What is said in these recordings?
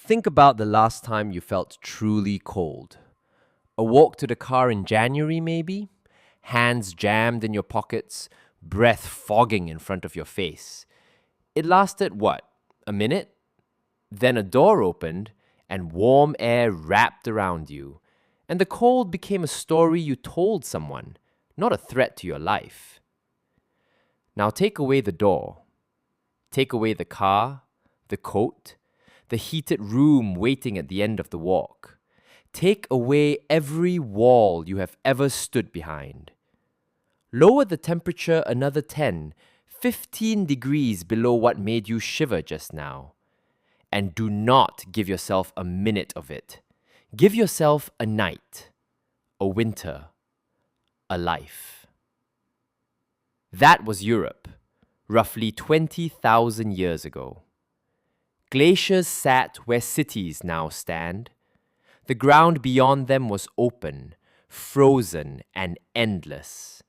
Think about the last time you felt truly cold. A walk to the car in January, maybe? Hands jammed in your pockets, breath fogging in front of your face. It lasted what? A minute? Then a door opened and warm air wrapped around you, and the cold became a story you told someone, not a threat to your life. Now take away the door. Take away the car, the coat, the heated room waiting at the end of the walk. Take away every wall you have ever stood behind. Lower the temperature another 10, 15 degrees below what made you shiver just now. And do not give yourself a minute of it. Give yourself a night, a winter, a life. That was Europe, roughly 20,000 years ago. Glaciers sat where cities now stand. The ground beyond them was open, frozen, and endless.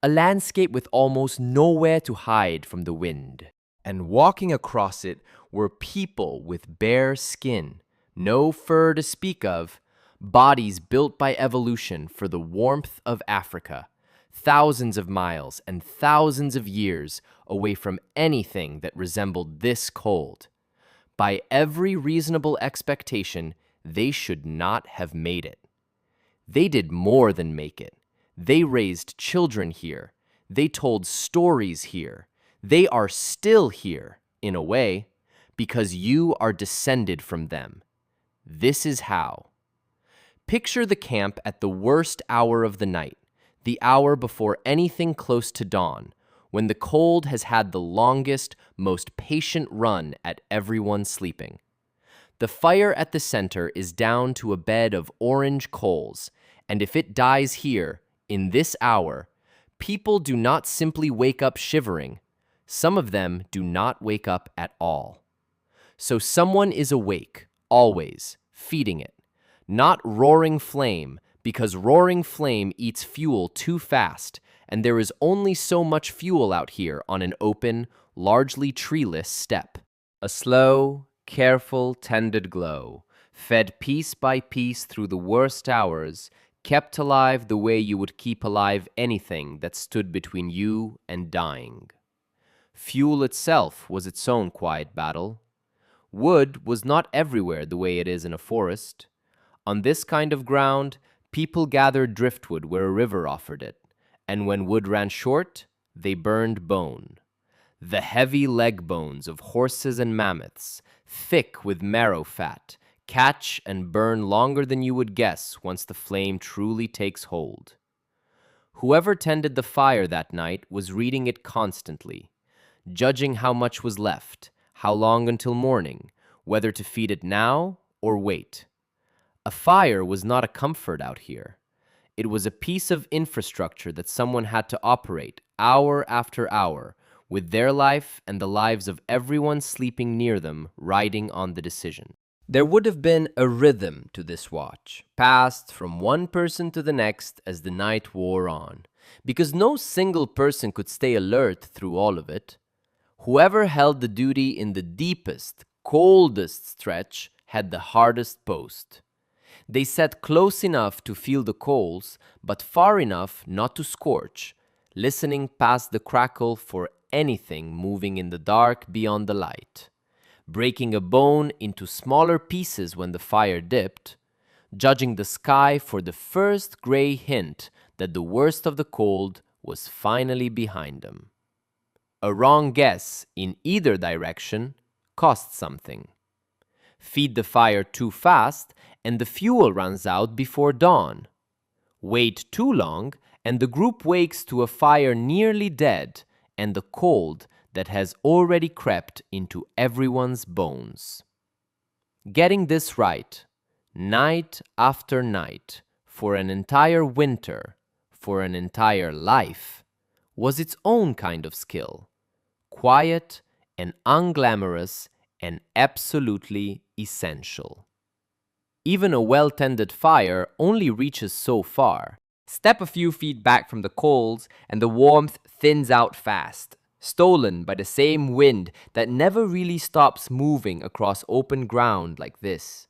A landscape with almost nowhere to hide from the wind. And walking across it were people with bare skin, no fur to speak of, bodies built by evolution for the warmth of Africa, thousands of miles and thousands of years away from anything that resembled this cold. By every reasonable expectation, they should not have made it. They did more than make it. They raised children here. They told stories here. They are still here, in a way, because you are descended from them. This is how. Picture the camp at the worst hour of the night, the hour before anything close to dawn, when the cold has had the longest, most patient run at everyone sleeping. The fire at the center is down to a bed of orange coals, and if it dies here, in this hour, people do not simply wake up shivering. Some of them do not wake up at all. So someone is awake, always, feeding it. Not roaring flame, because roaring flame eats fuel too fast, and there is only so much fuel out here on an open, largely treeless steppe. A slow, careful, tended glow, fed piece by piece through the worst hours, kept alive the way you would keep alive anything that stood between you and dying. Fuel itself was its own quiet battle. Wood was not everywhere the way it is in a forest. On this kind of ground, people gathered driftwood where a river offered it, and when wood ran short, they burned bone. The heavy leg bones of horses and mammoths, thick with marrow fat, catch and burn longer than you would guess once the flame truly takes hold. Whoever tended the fire that night was reading it constantly, judging how much was left, how long until morning, whether to feed it now or wait. A fire was not a comfort out here. It was a piece of infrastructure that someone had to operate hour after hour, with their life and the lives of everyone sleeping near them riding on the decision. There would have been a rhythm to this watch, passed from one person to the next as the night wore on, because no single person could stay alert through all of it. Whoever held the duty in the deepest, coldest stretch had the hardest post. They sat close enough to feel the coals, but far enough not to scorch, listening past the crackle for anything moving in the dark beyond the light, breaking a bone into smaller pieces when the fire dipped, judging the sky for the first gray hint that the worst of the cold was finally behind them. A wrong guess in either direction cost something. Feed the fire too fast, and the fuel runs out before dawn. Wait too long, and the group wakes to a fire nearly dead and the cold that has already crept into everyone's bones. Getting this right, night after night, for an entire winter, for an entire life, was its own kind of skill, quiet and unglamorous and absolutely essential. Even a well-tended fire only reaches so far. Step a few feet back from the coals and the warmth thins out fast. stolen by the same wind that never really stops moving across open ground like this.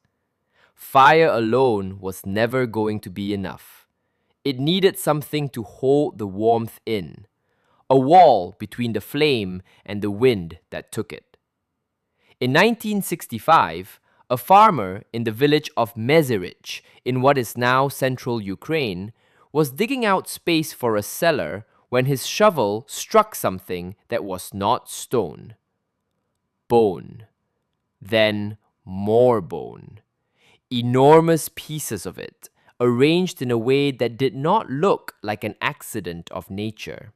Fire alone was never going to be enough. It needed something to hold the warmth in, a wall between the flame and the wind that took it. In 1965, a farmer in the village of Mezerich in what is now central Ukraine was digging out space for a cellar when his shovel struck something that was not stone. Bone. Then more bone. Enormous pieces of it, arranged in a way that did not look like an accident of nature.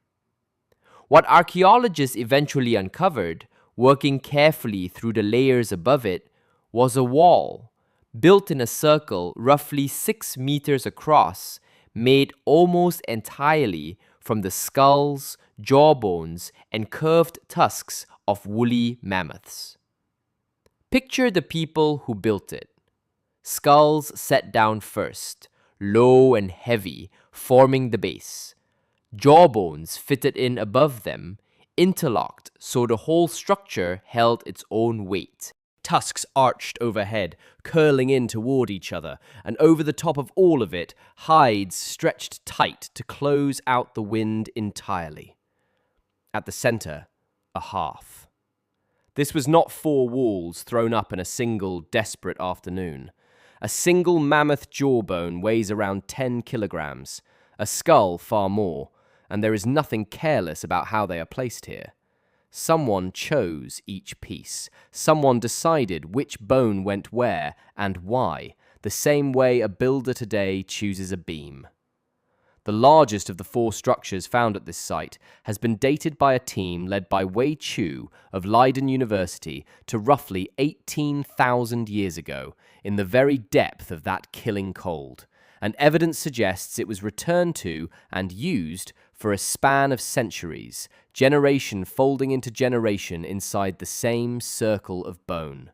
What archaeologists eventually uncovered, working carefully through the layers above it, was a wall, built in a circle roughly 6 meters across, made almost entirely from the skulls, jawbones, and curved tusks of woolly mammoths. Picture the people who built it. Skulls set down first, low and heavy, forming the base. Jawbones fitted in above them, interlocked so the whole structure held its own weight. Tusks arched overhead, curling in toward each other, and over the top of all of it, hides stretched tight to close out the wind entirely. At the center, a hearth. This was not 4 walls thrown up in a single desperate afternoon. A single mammoth jawbone weighs around 10 kilograms, a skull far more, and there is nothing careless about how they are placed here. Someone chose each piece. Someone decided which bone went where and why, the same way a builder today chooses a beam. The largest of the 4 structures found at this site has been dated by a team led by Wei Chu of Leiden University to roughly 18,000 years ago, in the very depth of that killing cold, and evidence suggests it was returned to and used for a span of centuries, generation folding into generation inside the same circle of bone.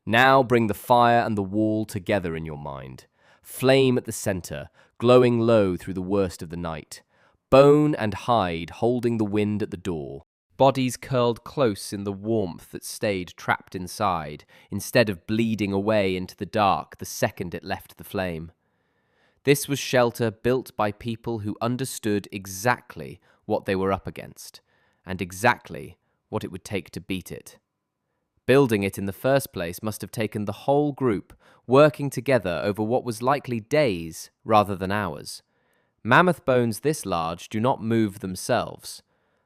Now bring the fire and the wall together in your mind. Flame at the center, glowing low through the worst of the night. Bone and hide holding the wind at the door. Bodies curled close in the warmth that stayed trapped inside, instead of bleeding away into the dark the second it left the flame. This was shelter built by people who understood exactly what they were up against, and exactly what it would take to beat it. Building it in the first place must have taken the whole group, working together over what was likely days rather than hours. Mammoth bones this large do not move themselves.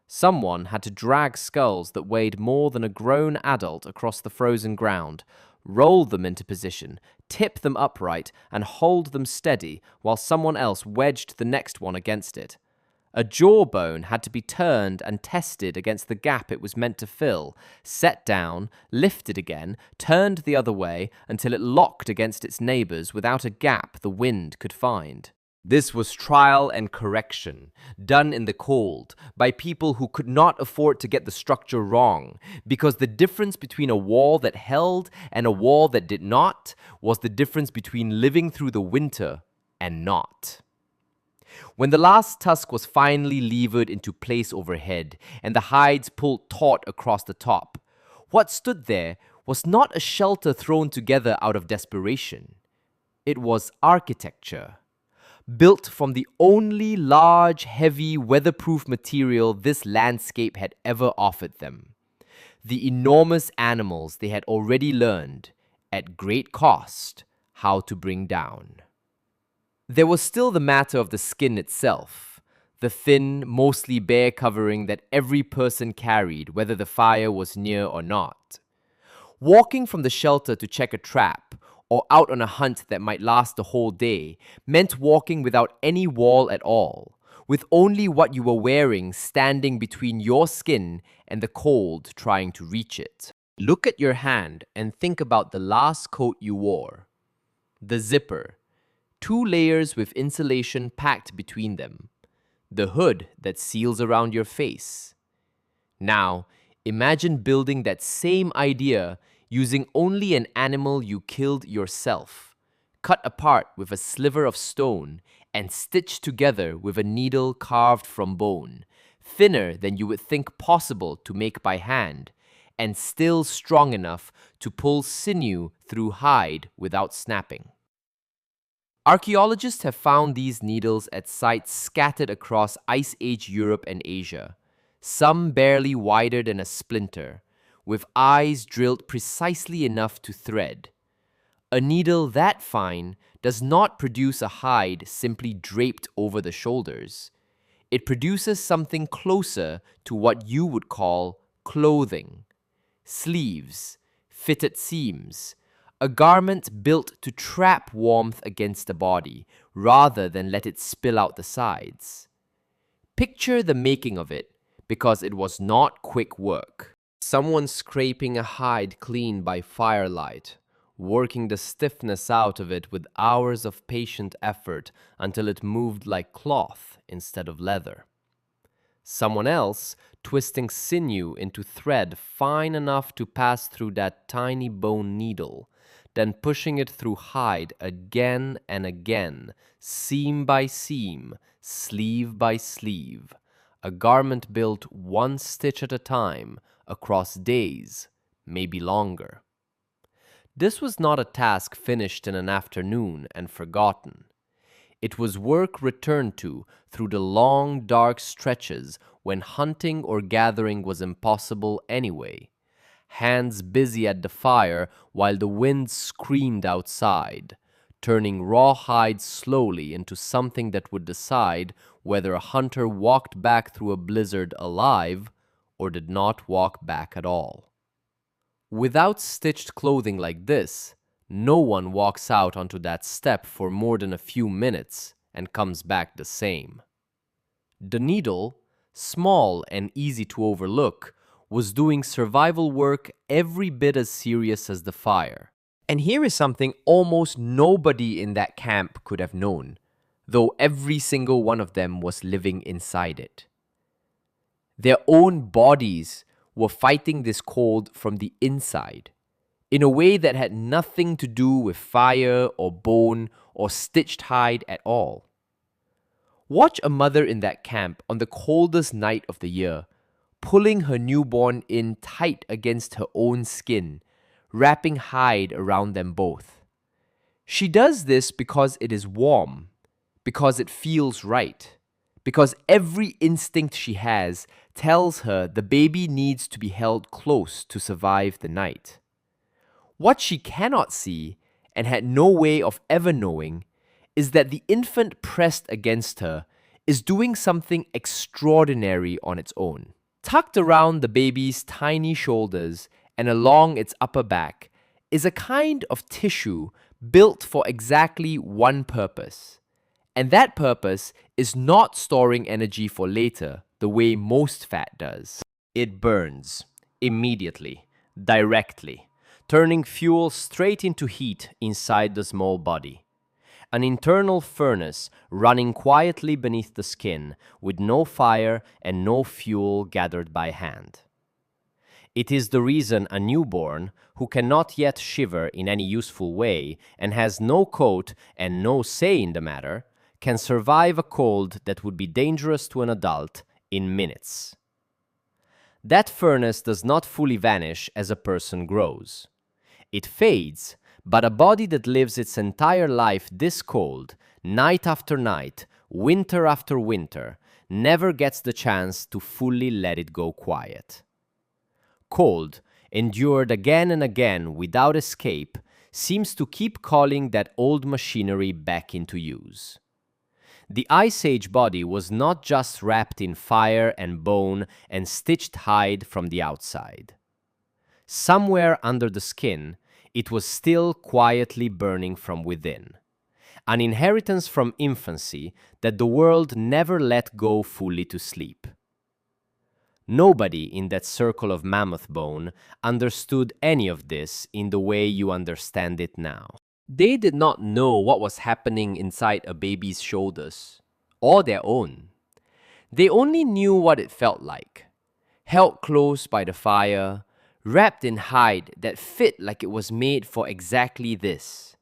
Someone had to drag skulls that weighed more than a grown adult across the frozen ground, roll them into position, tip them upright, and hold them steady while someone else wedged the next one against it. A jawbone had to be turned and tested against the gap it was meant to fill, set down, lifted again, turned the other way until it locked against its neighbors without a gap the wind could find. This was trial and correction, done in the cold, by people who could not afford to get the structure wrong, because the difference between a wall that held and a wall that did not was the difference between living through the winter and not. When the last tusk was finally levered into place overhead, and the hides pulled taut across the top, what stood there was not a shelter thrown together out of desperation. It was architecture. Built from the only large, heavy, weatherproof material this landscape had ever offered them. The enormous animals they had already learned, at great cost, how to bring down. There was still the matter of the skin itself, the thin, mostly bare covering that every person carried, whether the fire was near or not. Walking from the shelter to check a trap, or out on a hunt that might last the whole day, meant walking without any wall at all, with only what you were wearing standing between your skin and the cold trying to reach it. Look at your hand and think about the last coat you wore. The zipper, 2 layers with insulation packed between them. The hood that seals around your face. Now, imagine building that same idea using only an animal you killed yourself, cut apart with a sliver of stone and stitched together with a needle carved from bone, thinner than you would think possible to make by hand, and still strong enough to pull sinew through hide without snapping. Archaeologists have found these needles at sites scattered across Ice Age Europe and Asia, some barely wider than a splinter, with eyes drilled precisely enough to thread. A needle that fine does not produce a hide simply draped over the shoulders. It produces something closer to what you would call clothing. Sleeves, fitted seams, a garment built to trap warmth against the body rather than let it spill out the sides. Picture the making of it, because it was not quick work. Someone scraping a hide clean by firelight, working the stiffness out of it with hours of patient effort until it moved like cloth instead of leather. Someone else twisting sinew into thread fine enough to pass through that tiny bone needle, then pushing it through hide again and again, seam by seam, sleeve by sleeve, a garment built one stitch at a time across days, maybe longer. This was not a task finished in an afternoon and forgotten. It was work returned to through the long, dark stretches when hunting or gathering was impossible anyway, hands busy at the fire while the wind screamed outside, turning raw hide slowly into something that would decide whether a hunter walked back through a blizzard alive or did not walk back at all. Without stitched clothing like this, no one walks out onto that steppe for more than a few minutes and comes back the same. The needle, small and easy to overlook, was doing survival work every bit as serious as the fire. And here is something almost nobody in that camp could have known, though every single one of them was living inside it. Their own bodies were fighting this cold from the inside, in a way that had nothing to do with fire or bone or stitched hide at all. Watch a mother in that camp on the coldest night of the year, pulling her newborn in tight against her own skin, wrapping hide around them both. She does this because it is warm, because it feels right, because every instinct she has tells her the baby needs to be held close to survive the night. What she cannot see, and had no way of ever knowing, is that the infant pressed against her is doing something extraordinary on its own. Tucked around the baby's tiny shoulders and along its upper back is a kind of tissue built for exactly one purpose. And that purpose is not storing energy for later the way most fat does. It burns immediately, directly, turning fuel straight into heat inside the small body. An internal furnace running quietly beneath the skin with no fire and no fuel gathered by hand. It is the reason a newborn, who cannot yet shiver in any useful way and has no coat and no say in the matter, can survive a cold that would be dangerous to an adult in minutes. That furnace does not fully vanish as a person grows. It fades, but a body that lives its entire life this cold, night after night, winter after winter, never gets the chance to fully let it go quiet. Cold, endured again and again without escape, seems to keep calling that old machinery back into use. The Ice Age body was not just wrapped in fire and bone and stitched hide from the outside. Somewhere under the skin, it was still quietly burning from within, an inheritance from infancy that the world never let go fully to sleep. Nobody in that circle of mammoth bone understood any of this in the way you understand it now. They did not know what was happening inside a baby's shoulders, or their own. They only knew what it felt like, held close by the fire, wrapped in hide that fit like it was made for exactly this.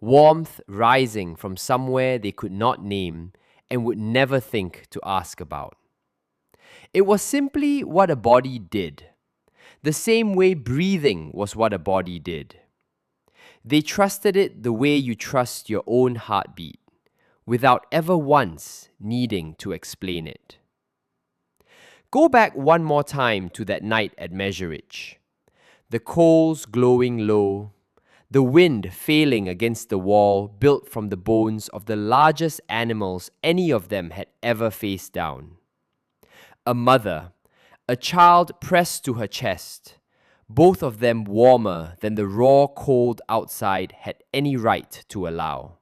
Warmth rising from somewhere they could not name and would never think to ask about. It was simply what a body did, the same way breathing was what a body did. They trusted it the way you trust your own heartbeat, without ever once needing to explain it. Go back one more time to that night at Measuridge. The coals glowing low, the wind failing against the wall built from the bones of the largest animals any of them had ever faced down. A mother, a child pressed to her chest, both of them warmer than the raw cold outside had any right to allow.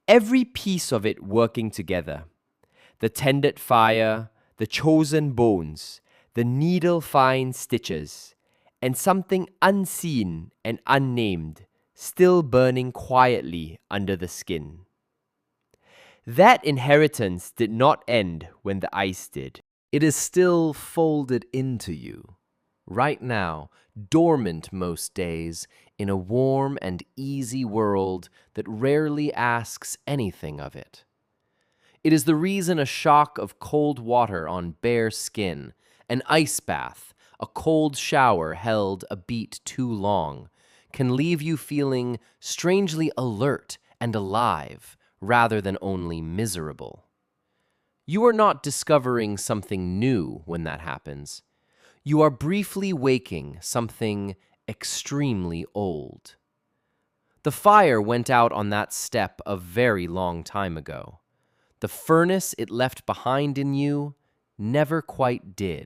Every piece of it working together, the tended fire, the chosen bones, the needle-fine stitches, and something unseen and unnamed still burning quietly under the skin. That inheritance did not end when the ice did. It is still folded into you, right now, dormant most days, in a warm and easy world that rarely asks anything of it. It is the reason a shock of cold water on bare skin, an ice bath, a cold shower held a beat too long, can leave you feeling strangely alert and alive rather than only miserable. You are not discovering something new when that happens. You are briefly waking something extremely old. The fire went out on that steppe a very long time ago. The furnace it left behind in you never quite did.